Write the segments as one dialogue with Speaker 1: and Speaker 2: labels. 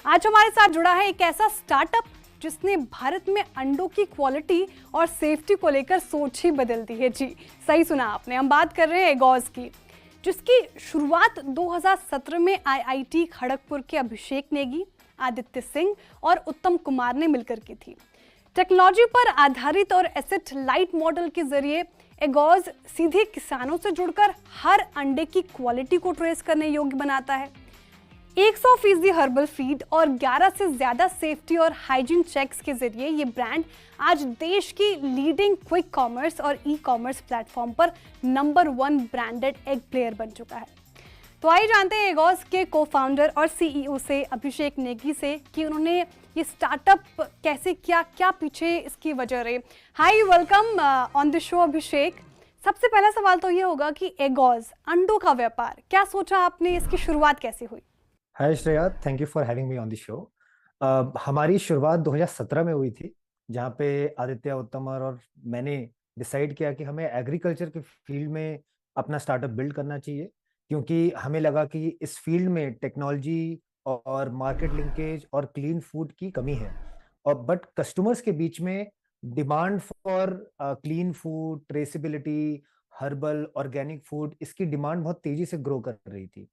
Speaker 1: आज हमारे साथ जुड़ा है एक ऐसा स्टार्टअप जिसने भारत में अंडों की क्वालिटी और सेफ्टी को लेकर सोच ही बदल दी है। जी, सही सुना आपने, हम बात कर रहे हैं एगॉज की, जिसकी शुरुआत 2017 में आईआईटी खड़गपुर के अभिषेक नेगी, आदित्य सिंह और उत्तम कुमार ने मिलकर की थी। टेक्नोलॉजी पर आधारित और एसेट लाइट मॉडल के जरिए एगॉज सीधे किसानों से जुड़कर हर अंडे की क्वालिटी को ट्रेस करने योग्य बनाता है। 100% हर्बल फीड और 11 से ज्यादा सेफ्टी और हाइजीन चेक्स के जरिए ये ब्रांड आज देश की लीडिंग क्विक कॉमर्स और ई कॉमर्स प्लेटफॉर्म पर नंबर 1 ब्रांडेड एग प्लेयर बन चुका है। तो आइए जानते हैं एगॉज के को-फाउंडर और सीईओ से अभिषेक नेगी से कि उन्होंने ये स्टार्टअप कैसे किया, क्या पीछे इसकी वजह रही। हाय, वेलकम ऑन द शो अभिषेक। सबसे पहला सवाल तो ये होगा कि एगॉज अंडों का व्यापार, क्या सोचा आपने, इसकी शुरुआत कैसे हुई?
Speaker 2: Hi Shreya, thank you for having me on the show. हमारी शुरुआत 2017 में हुई थी, जहाँ पे आदित्य, उत्तम और मैंने डिसाइड किया कि हमें एग्रीकल्चर के फील्ड में अपना स्टार्टअप बिल्ड करना चाहिए, क्योंकि हमें लगा कि इस फील्ड में टेक्नोलॉजी और मार्केट लिंकेज और क्लीन फूड की कमी है। और बट कस्टमर्स के बीच में demand for clean food, traceability, herbal, organic food, इसकी डिमांड बहुत तेजी से ग्रो कर रही थी।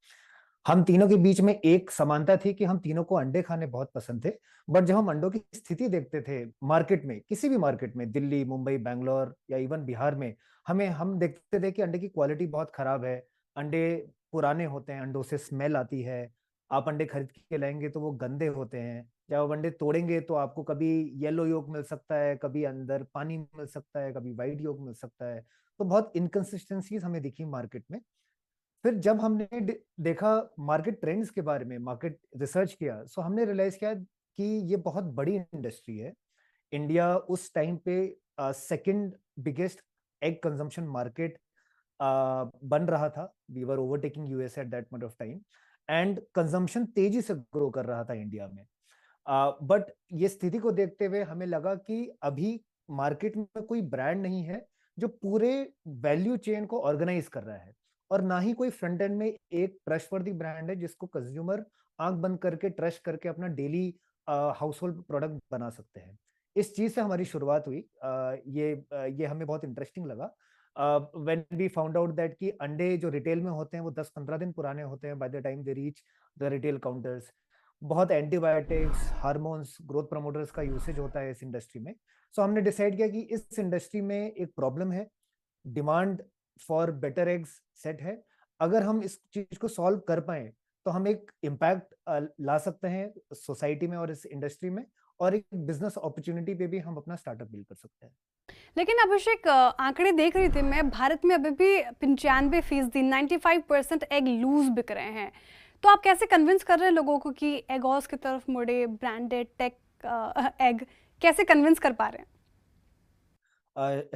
Speaker 2: हम तीनों के बीच में एक समानता थी कि हम तीनों को अंडे खाने बहुत पसंद थे। बट जब हम अंडों की स्थिति देखते थे मार्केट में, किसी भी मार्केट में, दिल्ली, मुंबई, बैंगलोर या इवन बिहार में, हम देखते थे कि अंडे की क्वालिटी बहुत खराब है। अंडे पुराने होते हैं, अंडों से स्मेल आती है। आप अंडे खरीद के लाएंगे तो वो गंदे होते हैं। जब आप अंडे तोड़ेंगे तो आपको कभी येलो योक मिल सकता है, कभी अंदर पानी मिल सकता है, कभी व्हाइट योक मिल सकता है। तो बहुत इनकंसिस्टेंसीज हमें दिखी मार्केट में। फिर जब हमने देखा मार्केट ट्रेंड्स के बारे में, मार्केट रिसर्च किया, सो हमने रियलाइज किया कि ये बहुत बड़ी इंडस्ट्री है। इंडिया उस टाइम पे second biggest egg consumption market बन रहा था। We were overtaking USA at that point of time, and consumption तेजी से ग्रो कर रहा था इंडिया में। बट ये स्थिति को देखते हुए हमें लगा कि अभी मार्केट में कोई ब्रांड नहीं है जो पूरे वैल्यू चेन को ऑर्गेनाइज कर रहा है, और ना ही कोई फ्रंट एंड में एक ट्रस्टवर्दी ब्रांड है जिसको कंज्यूमर आंख बंद करके ट्रस्ट करके अपना डेली हाउस होल्ड प्रोडक्ट बना सकते हैं। इस चीज से हमारी शुरुआत हुई। ये हमें बहुत इंटरेस्टिंग लगा when we found out that कि अंडे जो रिटेल में होते हैं वो 10-15 दिन पुराने होते हैं by the time they reach the retail counters. बहुत एंटीबायोटिक्स, हार्मोन्स, ग्रोथ प्रमोटर्स का यूसेज होता है इस इंडस्ट्री में। सो हमने डिसाइड किया कि इस इंडस्ट्री में एक प्रॉब्लम है, demand for better eggs set है। अगर हम इस चीज को सॉल्व कर पाए तो हम एक इम्पैक्ट ला सकते हैं सोसाइटी में और इस इंडस्ट्री में, और एक बिजनेस अपॉर्चुनिटी पे भी हम अपना स्टार्टअप बिल्ड कर सकते हैं।
Speaker 1: लेकिन अभिषेक, आंकड़े देख रही थी मैं, भारत में अभी भी 95%, 95% एग लूज बिक रहे हैं। तो आप कैसे कन्विंस कर रहे हैं लोगों को कि एगॉज की तरफ मुड़े, ब्रांडेड टेक एग, कैसे कन्विंस कर पा रहे हैं?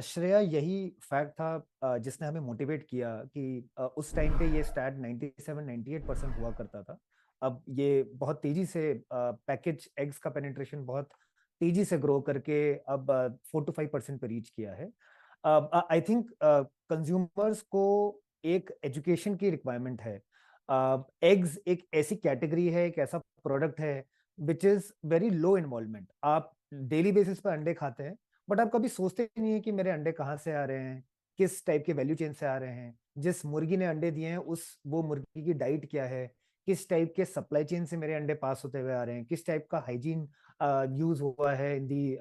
Speaker 2: श्रेया, यही फैक्ट था जिसने हमें मोटिवेट किया कि उस टाइम पे ये स्टैट 97-98% हुआ करता था। अब ये बहुत तेजी से पैकेज एग्स का पेनिट्रेशन बहुत तेजी से ग्रो करके अब 4 to 5% पे रीच किया है। आई थिंक कंज्यूमर्स को एक एजुकेशन की रिक्वायरमेंट है। एग्स एक ऐसी कैटेगरी है, एक ऐसा प्रोडक्ट है which is very low involvement. आप डेली बेसिस पर अंडे खाते हैं, बट आप कभी सोचते नहीं है कि मेरे अंडे कहाँ से आ रहे हैं, किस टाइप के वैल्यू चेन से आ रहे हैं, जिस मुर्गी ने अंडे दिए हैं उस वो मुर्गी की डाइट क्या है, किस टाइप के सप्लाई चेन से मेरे अंडे पास होते हुए आ रहे हैं, किस टाइप का हाइजीन यूज हुआ है इन दी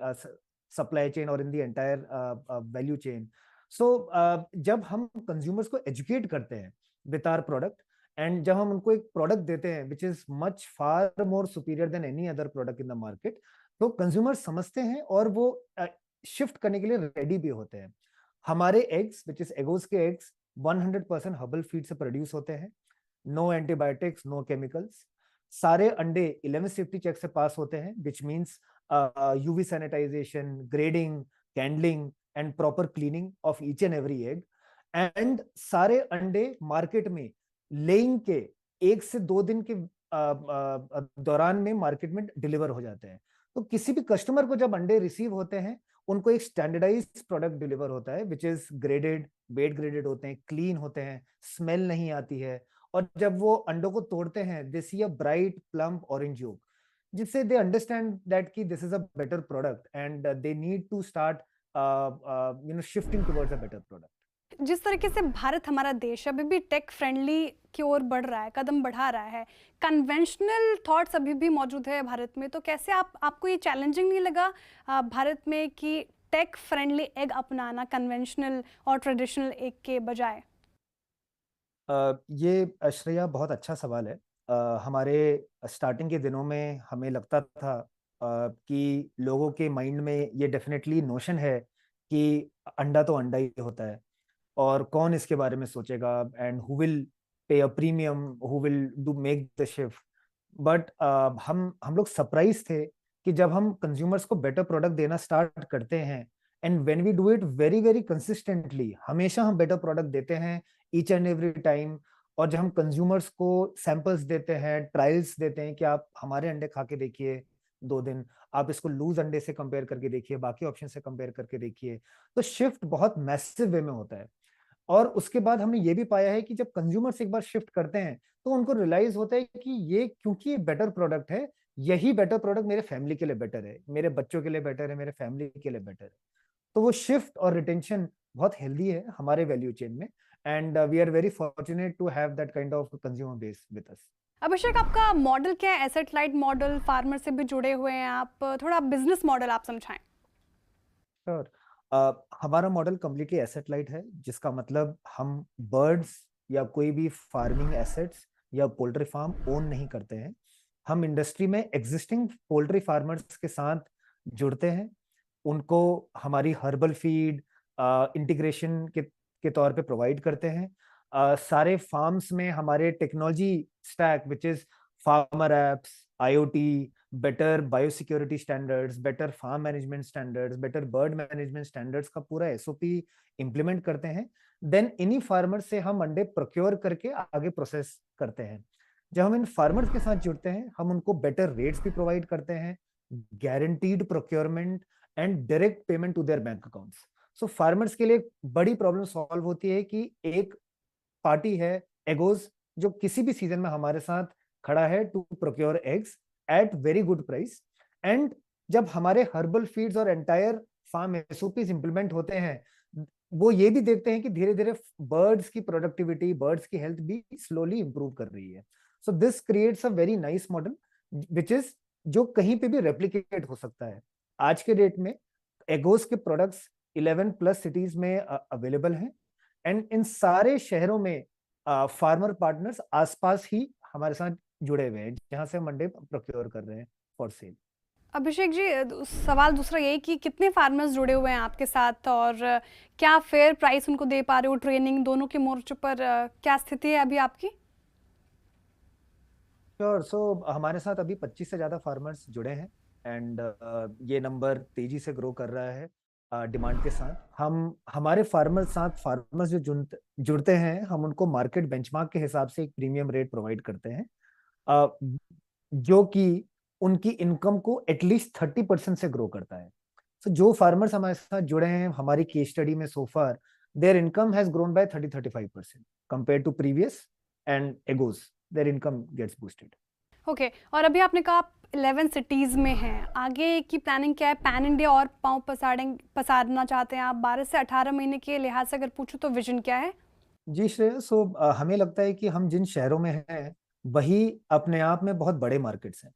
Speaker 2: सप्लाई चेन और इन दी एंटायर वैल्यू चेन। सो जब हम कंज्यूमर्स को एजुकेट करते हैं विद आवर प्रोडक्ट, एंड जब हम उनको एक प्रोडक्ट देते हैं which is much far more superior than any other product in the market, तो कंज्यूमर समझते हैं और वो शिफ्ट करने के लिए रेडी भी होते हैं। हमारे एग्स विच इज एगोस के एग्स 100% हर्बल फीड से प्रोड्यूस होते हैं। No antibiotics, no chemicals. सारे अंडे 11 सेफ्टी चेक से पास होते हैं, which means UV sanitisation, grading, candling and proper cleaning of each and every egg. And सारे अंडे मार्केट में लेइंग के 1 से 2 दिन के दौरान में मार्केट में डिलीवर हो जाते हैं। तो किसी भी कस्टमर को जब अंडे रिसीव होते हैं, उनको एक स्टैंडर्डाइज प्रोडक्ट डिलीवर होता है which is graded, weight graded होते हैं, क्लीन होते हैं, स्मेल नहीं आती है। और जब वो अंडों को तोड़ते हैं, they see a bright plump orange yolk. जिससे दे अंडरस्टैंड दैट कि this is a better product and they need to start shifting towards a better product.
Speaker 1: जिस तरीके से भारत हमारा देश अभी भी टेक फ्रेंडली की ओर बढ़ रहा है, कदम बढ़ा रहा है, कन्वेंशनल थॉट्स अभी भी मौजूद है भारत में, तो कैसे आपको ये चैलेंजिंग नहीं लगा भारत में कि टेक फ्रेंडली एग अपनाना कन्वेंशनल और ट्रेडिशनल एग के बजाय?
Speaker 2: ये श्रेया बहुत अच्छा सवाल है। हमारे स्टार्टिंग के दिनों में हमें लगता था कि लोगों के माइंड में ये डेफिनेटली नोशन है कि अंडा तो अंडा ही होता है और कौन इसके बारे में सोचेगा and who will pay a premium, who will do make the shift. But हम लोग सरप्राइज थे कि जब हम कंज्यूमर्स को बेटर प्रोडक्ट देना स्टार्ट करते हैं and when we do it very very consistently, हमेशा हम बेटर प्रोडक्ट देते हैं ईच एंड एवरी टाइम। और जब हम कंज्यूमर्स को सैंपल्स देते हैं, ट्रायल्स देते हैं कि आप हमारे अंडे खा के देखिए 2 दिन, आप इसको लूज अंडे से कंपेयर करके देखिए, बाकी ऑप्शन से कंपेयर करके देखिए, तो शिफ्ट बहुत मैसिव वे में होता है। और उसके बाद हमने ये भी पाया है कि जब कंज्यूमर्स एक बार शिफ्ट करते हैं तो उनको रियलाइज होता है कि ये क्योंकि ये बेटर प्रोडक्ट है, यही बेटर प्रोडक्ट मेरे फैमिली के लिए बेटर है, मेरे बच्चों के लिए बेटर है, मेरे फैमिली के लिए बेटर है। तो वो शिफ्ट और रिटेंशन बहुत हेल्दी है हमारे वैल्यू चेन में and we are very fortunate to have that kind of consumer base with us.
Speaker 1: Abhishek, आपका मॉडल क्या है? एसेट लाइट मॉडल, फार्मर से भी जुड़े हुए हैं आप, थोड़ा बिजनेस मॉडल आप समझाएं।
Speaker 2: श्योर। हमारा मॉडल कम्प्लीटली एसेट लाइट है, जिसका मतलब हम बर्ड्स या कोई भी फार्मिंग एसेट्स या पोल्ट्री फार्म ओन नहीं करते हैं। हम इंडस्ट्री में एग्जिस्टिंग पोल्ट्री फार्मर्स के साथ जुड़ते हैं, उनको हमारी हर्बल फीड इंटीग्रेशन के तौर पे प्रोवाइड करते हैं। सारे फार्म्स में हमारे technology stack which is farmer apps, IoT, better biosecurity standards, better farm management standards, better bird management standards का पूरा एसओपी इंप्लीमेंट करते हैं। देन इन्हीं फार्मर से हम अंडे प्रोक्योर करके आगे प्रोसेस करते हैं। जब हम इन फार्मर्स के साथ जुड़ते हैं, हम उनको बेटर रेट्स भी प्रोवाइड करते हैं, guaranteed procurement and direct payment to their bank accounts. So farmers के लिए एक बड़ी प्रॉब्लम सॉल्व होती है कि एक पार्टी है एगोज, जो किसी भी सीजन में हमारे साथ खड़ा है to procure eggs at very good price. And जब हमारे हर्बल फीड्स और एंटायर फार्म एसओपीज इंप्लीमेंट होते हैं, वो ये भी देखते हैं कि धीरे धीरे बर्ड्स की प्रोडक्टिविटी, बर्ड्स की हेल्थ भी स्लोली इंप्रूव कर रही है। So this creates a very nice model which is जो कहीं पे भी रेप्लिकेट हो सकता है। आज के डेट में एगोस के प्रोडक्ट्स 11+ सिटीज में अवेलेबल हैं एंड इन सारे शहरों में फार्मर पार्टनर्स आसपास ही हमारे साथ जुड़े हुए हैं, जहां से हम अंडे प्रोक्योर कर रहे हैं फॉर सेल।
Speaker 1: अभिषेक जी, सवाल दूसरा ये कि कितने फार्मर्स जुड़े हुए हैं आपके साथ और क्या फेयर प्राइस उनको दे पा रहे हो? ट्रेनिंग दोनों के मोर्चों पर क्या स्थिति है अभी आपकी?
Speaker 2: श्योर। सो हमारे साथ अभी 25 से ज्यादा फार्मर्स जुड़े हैं एंड ये नंबर तेजी से ग्रो कर रहा है डिमांड के साथ। हम हमारे फार्मर्स जो जुड़ते हैं, हम उनको मार्केट बेंचमार्क के हिसाब से एक प्रीमियम रेट प्रोवाइड करते हैं, अ, जो कि उनकी इनकम को एटलीस्ट 30% से ग्रो करता है। तो जो फार्मर्स हमारे साथ जुड़े हैं, हमारी केस स्टडी में so far their income has grown by 30-35% compare to previous and Eggoz, their income gets boosted.
Speaker 1: Okay, और अभी आपने कहा आप 11 सिटीज़ में हैं, आगे की प्लानिंग क्या है? पैन इंडिया और पाँव पसारना चाहते हैं आप? 12 से 18 महीने के लिहाज से अगर पूछूं तो विजन क्या है?
Speaker 2: जी श्रेया, सो हमें लगता है कि हम जिन शहरों में हैं वही अपने आप में बहुत बड़े मार्केट्स हैं,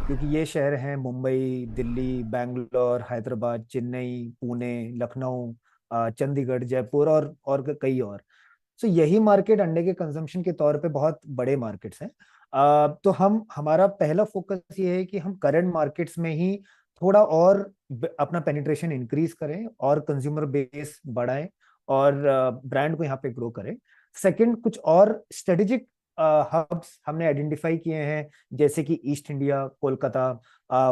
Speaker 2: क्योंकि ये शहर हैं मुंबई, दिल्ली, बैंगलोर, हैदराबाद, चेन्नई, पुणे, लखनऊ, चंडीगढ़, जयपुर और कई और। सो यही मार्केट अंडे के कंजम्पशन के तौर पे बहुत बड़े मार्केट्स हैं। तो हमारा पहला फोकस ये है कि हम करंट मार्केट्स में ही थोड़ा और अपना पेनिट्रेशन इंक्रीज करें और कंज्यूमर बेस बढ़ाएं और ब्रांड को यहाँ पे ग्रो करें। सेकंड, कुछ और स्ट्रेटेजिक हब्स हमने आइडेंटिफाई किए हैं, जैसे कि east India, Kolkata,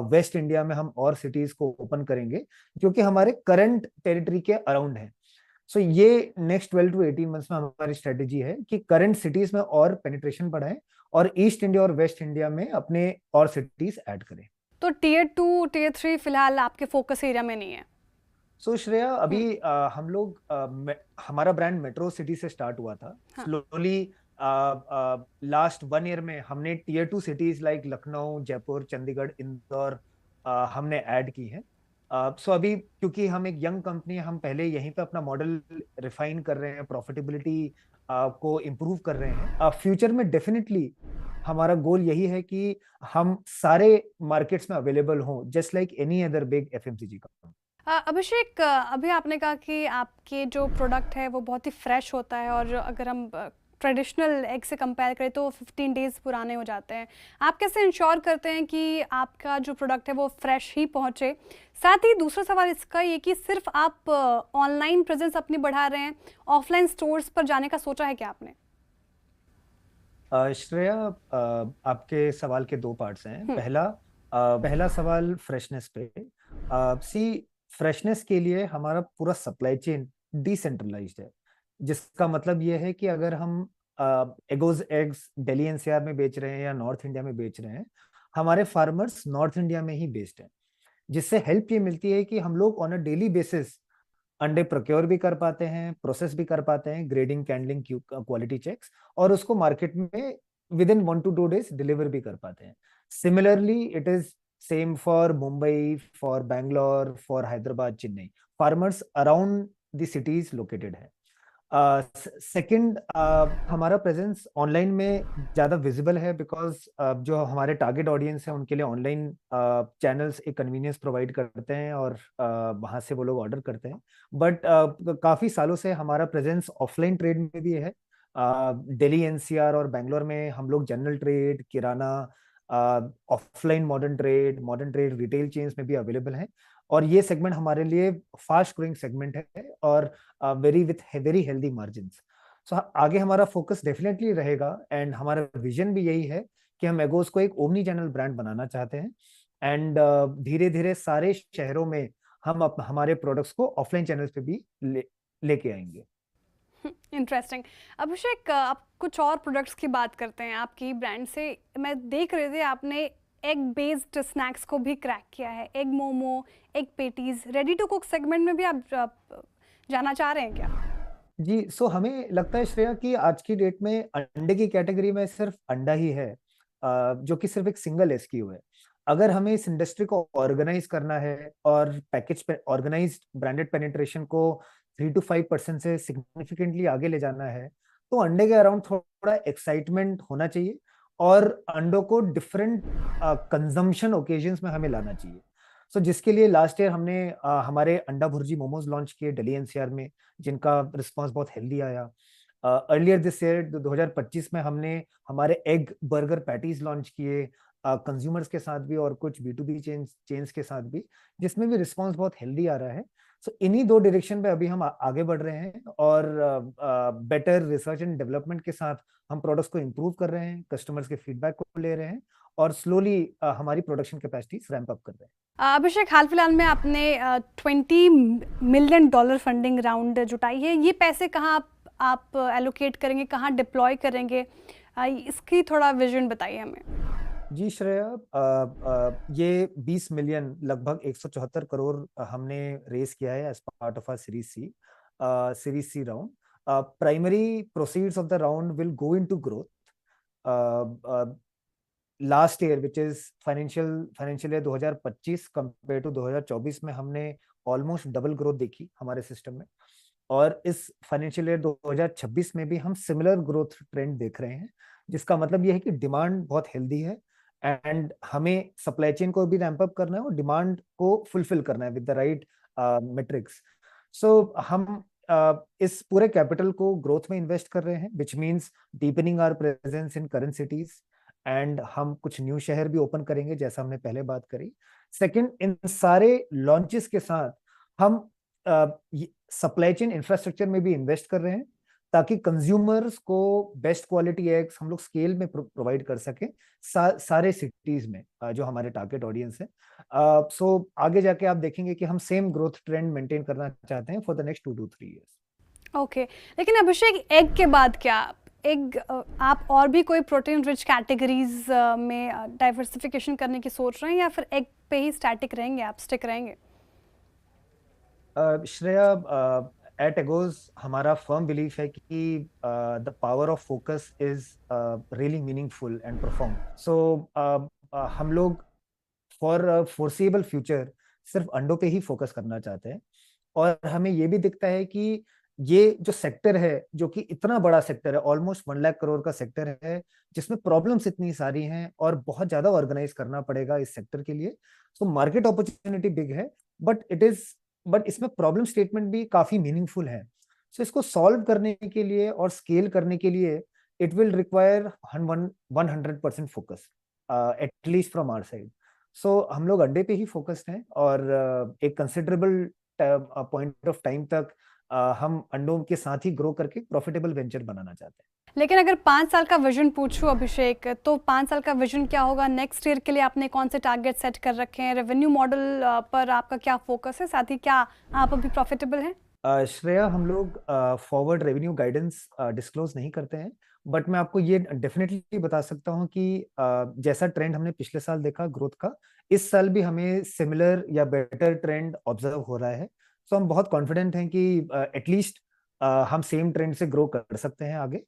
Speaker 2: waste India में हम और सिटीज को ओपन करेंगे जो कि हमारे करंट टेरिटरी के अराउंड है। सो ये नेक्स्ट 12 to 18 मंथ्स में हमारी स्ट्रेटेजी है कि करंट सिटीज में और पेनिट्रेशन बढ़ाएं और ईस्ट इंडिया और वेस्ट इंडिया में अपने और सिटीज ऐड करें।
Speaker 1: तो टियर 2, टियर 3 फिलहाल आपके फोकस एरिया में नहीं है?
Speaker 2: सो श्रेया, अभी हम लोग हमारा ब्रांड मेट्रो सिटी से स्टार्ट हुआ था।
Speaker 1: हाँ।
Speaker 2: स्लोली लास्ट 1 ईयर में हमने tier 2 cities like Lucknow, Jaipur, Chandigarh, Indore हमने ऐड की है। सो अभी क्योंकि हम एक यंग कंपनी है, हम पहले यहीं पे अपना मॉडल रिफाइन कर रहे हैं, प्रॉफिटेबिलिटी को इम्प्रूव कर रहे हैं। फ्यूचर में डेफिनेटली हमारा गोल यही है कि हम सारे मार्केट्स में अवेलेबल हों, just like any other big FMCG company.
Speaker 1: Abhishek, अभी आपने कहा कि आपके जो प्रोडक्ट है वो बहुत ही फ्रेश होता है, और अगर हम ट्रेडिशनल एग से कंपेयर करें तो 15 डेज़ पुराने हो जाते हैं। आप कैसे इंश्योर करते हैं कि आपका जो प्रोडक्ट है वो फ्रेश ही पहुंचे? साथ ही दूसरा सवाल इसका ये कि सिर्फ आप ऑनलाइन प्रेजेंस अपनी बढ़ा रहे हैं, ऑफलाइन स्टोर्स पर जाने का सोचा है क्या आपने?
Speaker 2: श्रेया, आपके सवाल के 2 पार्ट्स हैं। पहला सवाल फ्रेशनेस पे। सी, फ्रेशनेस के लिए हमारा पूरा सप्लाई चेन डिसेंट्रलाइज्ड है, जिसका मतलब ये है कि अगर हम एगोज एग्स दिल्ली एनसीआर में बेच रहे हैं या नॉर्थ इंडिया में बेच रहे हैं, हमारे फार्मर्स नॉर्थ इंडिया में ही बेस्ड हैं, जिससे हेल्प ये मिलती है कि हम लोग ऑन अ डेली बेसिस अंडे प्रोक्योर भी कर पाते हैं, प्रोसेस भी कर पाते हैं, ग्रेडिंग, कैंडलिंग, क्वालिटी चेक्स, और उसको मार्केट में with in 1 to 2 days deliver भी कर पाते हैं। Similarly it is same for Mumbai, for Bangalore, for Hyderabad, Chennai. Farmers around the cities located है। सेकंड, हमारा प्रेजेंस ऑनलाइन में ज़्यादा विजिबल है, बिकॉज जो हमारे टारगेट ऑडियंस है उनके लिए ऑनलाइन चैनल्स एक कन्वीनियंस प्रोवाइड करते हैं, और वहाँ से वो लोग ऑर्डर करते हैं। बट काफ़ी सालों से हमारा प्रेजेंस ऑफलाइन ट्रेड में भी है। दिल्ली एनसीआर और बैंगलोर में हम लोग general trade, kirana, offline modern trade, retail chains में भी अवेलेबल हैं, और ये सेगमेंट हमारे लिए फास्ट ग्रोइंग सेगमेंट है, और वेरी हेल्दी मार्जिन्स। सो आगे हमारा फोकस डेफिनेटली रहेगा, एंड हमारा विजन भी यही है कि हम एगोज को एक ओमनी चैनल ब्रांड बनाना चाहते हैं, एंड धीरे धीरे सारे शहरों में हम हमारे प्रोडक्ट्स को ऑफलाइन चैनल्स पे भी लेके आएंगे।
Speaker 1: इंटरेस्टिंग। अभिषेक, आप कुछ और प्रोडक्ट्स की बात करते हैं आपकी ब्रांड से। मैं देख रही थी आपने एग बेस्ड स्नैक्स को भी क्रैक किया है, egg momo, egg patties, ready to cook segment में भी आप जाना चाह रहे हैं क्या?
Speaker 2: जी, सो हमें लगता है श्रेया कि आज की डेट में अंडे की कैटेगरी में सिर्फ अंडा ही है, जो कि सिर्फ एक सिंगल एसक्यू है। अगर हमें इस इंडस्ट्री को ऑर्गेनाइज करना है और पैकेज पे ऑर्गेनाइज्ड ब्रांडेड पेनिट्रेशन को 3 to 5% से सिग्निफिकेंटली आगे ले जाना है, तो अंडे के अराउंड थोड़ा एक्साइटमेंट होना चाहिए, और अंडों को डिफरेंट कंजम्पशन ओकेजन्स में हमें लाना चाहिए। सो जिसके लिए लास्ट ईयर हमने हमारे अंडा भुर्जी मोमोज लॉन्च किए दिल्ली एनसीआर में, जिनका रिस्पांस बहुत हेल्दी आया। अर्लियर दिस ईयर 2025 में हमने हमारे एग बर्गर पैटीज लॉन्च किए, कंज्यूमर्स के साथ भी और कुछ B2B चेन्स के साथ भी, जिसमें भी रिस्पांस बहुत हेल्दी आ रहा है। सो इन्हीं 2 डायरेक्शन पे अभी हम आगे बढ़ रहे हैं, और बेटर रिसर्च एंड डेवलपमेंट के साथ हम प्रोडक्ट्स को इम्प्रूव कर रहे हैं, कस्टमर्स के फीडबैक को ले रहे हैं, और स्लोली हमारी प्रोडक्शन कैपेसिटीज रैंप अप कर रहे हैं।
Speaker 1: अभिषेक, हाल फिलहाल में आपने $20 मिलियन फंडिंग राउंड जुटाई है। ये पैसे कहाँ आप एलोकेट करेंगे, कहाँ डिप्लॉय करेंगे? इसकी थोड़ा विजन बताइए हमें।
Speaker 2: जी श्रेया, ये 20 मिलियन, लगभग 174 करोड़ हमने रेस किया है as part of our series C round. Primary proceeds of the round will go into growth. Last year which is financial year 2025 compare to 2024 में हमने ऑलमोस्ट डबल ग्रोथ देखी हमारे सिस्टम में, और इस फाइनेंशियल ईयर 2026 में भी हम सिमिलर ग्रोथ ट्रेंड देख रहे हैं, जिसका मतलब यह है कि डिमांड बहुत हेल्दी है, एंड हमें सप्लाई चेन को भी रैंप अप करना है और डिमांड को फुलफिल करना है विद द राइट मेट्रिक्स। सो हम इस पूरे कैपिटल को ग्रोथ में इन्वेस्ट कर रहे हैं, which means deepening our presence in current cities, and हम कुछ न्यू शहर भी ओपन करेंगे, जैसा हमने पहले बात करी। सेकंड, इन सारे लॉन्चेस के साथ हम सप्लाई चेन इंफ्रास्ट्रक्चर में भी इन्वेस्ट कर रहे हैं, ताकि कंज्यूमर्स को बेस्ट क्वालिटी एग्स हम लोग स्केल में प्रोवाइड कर सके सारे सिटीज में, जो हमारे टारगेट ऑडियंस है। सो आगे जाके आप देखेंगे कि हम सेम ग्रोथ ट्रेंड मेंटेन करना चाहते हैं for the next 2 to 3 years।
Speaker 1: Okay, लेकिन अभिषेक, एग के बाद क्या एग आप और भी कोई प्रोटीन रिच कैटेगरीज में डाइवर्सिफिकेशन करने की सोच रहे हैं, या फिर एग पे ही स्टैटिक रहेंगे, आप स्टिक रहेंगे?
Speaker 2: श्रेया, एट एगोज हमारा फर्म बिलीफ है कि the power of focus is really meaningful and profound. So हम लोग फॉर फोर्सेबल फ्यूचर सिर्फ अंडों पे ही फोकस करना चाहते हैं। और हमें ये भी दिखता है कि ये जो सेक्टर है, जो कि इतना बड़ा सेक्टर है, ऑलमोस्ट 1 लाख करोड़ का सेक्टर है, जिसमें प्रॉब्लम्स इतनी सारी हैं और बहुत ज्यादा ऑर्गेनाइज करना पड़ेगा इस सेक्टर के लिए। सो मार्केट अपॉर्चुनिटी बिग है, बट इसमें प्रॉब्लम स्टेटमेंट भी काफी मीनिंगफुल है। सो इसको सॉल्व करने के लिए और स्केल करने के लिए it will require 100% focus, at least from our side. So हम लोग अंडे पे ही फोकस्ड हैं और एक कंसिडरेबल पॉइंट ऑफ टाइम तक हम अंडों के साथ ही ग्रो करके प्रॉफिटेबल वेंचर बनाना चाहते हैं।
Speaker 1: लेकिन अगर 5 साल का विजन पूछूं अभिषेक, तो 5 साल का विजन क्या होगा? नेक्स्ट ईयर के लिए आपने कौन से टारगेट सेट कर रखे हैं? रेवेन्यू मॉडल पर आपका क्या फोकस है? साथ ही क्या आप अभी प्रॉफिटेबल हैं?
Speaker 2: श्रेया, हम लोग फॉरवर्ड रेवेन्यू गाइडेंस डिस्क्लोज नहीं करते हैं, बट मैं आपको ये डेफिनेटली बता सकता हूँ कि जैसा ट्रेंड हमने पिछले साल देखा ग्रोथ का, इस साल भी हमें सिमिलर या बेटर ट्रेंड ऑब्जर्व हो रहा है। सो हम बहुत कॉन्फिडेंट हैं कि एटलीस्ट हम सेम ट्रेंड से ग्रो कर सकते हैं आगे।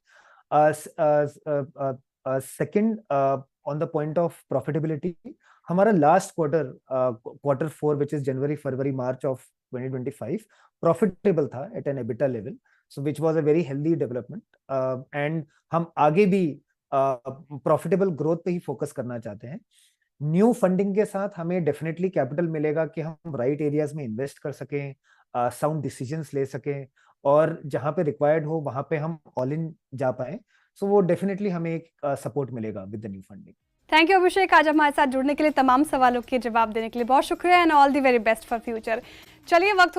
Speaker 2: Second, on the point of profitability, हमारा लास्ट क्वार्टर 4 विच इज जनवरी फरवरी मार्च ऑफ 2025 प्रॉफिटेबल था at an EBITDA level, so which was a very healthy development. And हम आगे भी प्रॉफिटेबल ग्रोथ पे ही फोकस करना चाहते हैं। न्यू फंडिंग के साथ हमें डेफिनेटली कैपिटल मिलेगा कि हम राइट एरियाज में इन्वेस्ट कर सकें, साउंड डिसीजंस ले सकें, और जहां पे रिक्वायर्ड हो वहां पे हम ऑल इन जा पाए। सो वो डेफिनेटली हमें एक सपोर्ट मिलेगा with the new funding.
Speaker 1: Thank you Abhishek, आज हमारे साथ जुड़ने के लिए, तमाम सवालों के जवाब देने के लिए बहुत शुक्रिया, and all the very best for future. चलिए, वक्त